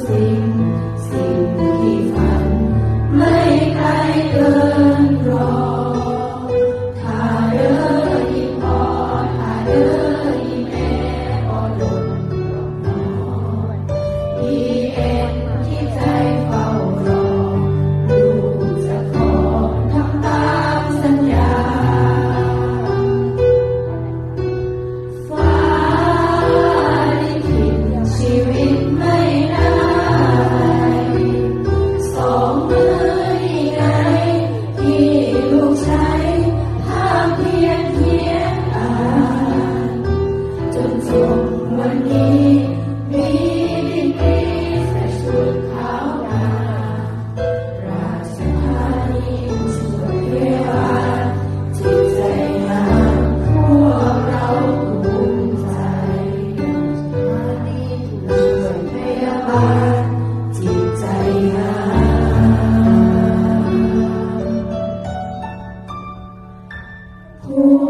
สิ่งที่ฝันไม่ไกลเกินรอถ้าเด้ออีพอถ้าเด้ออีแม่บ่ดนดอกน้อยอีเอ็นที่ใจเฝ้ารอลูกจะขอทำตามสัญญาฟ้าลิขิตชีวิตไม่ได้สองมือนี่ไงที่ลูกใช้ห้ามเพียงอ่านจนจบวันนี้มีดีกรีใส่ชุดขาวดำราชธานีช่วยเวลาจิตใจงามพวกเราภูมิใจธานีช่วยพยาบาลจิตใจงามพว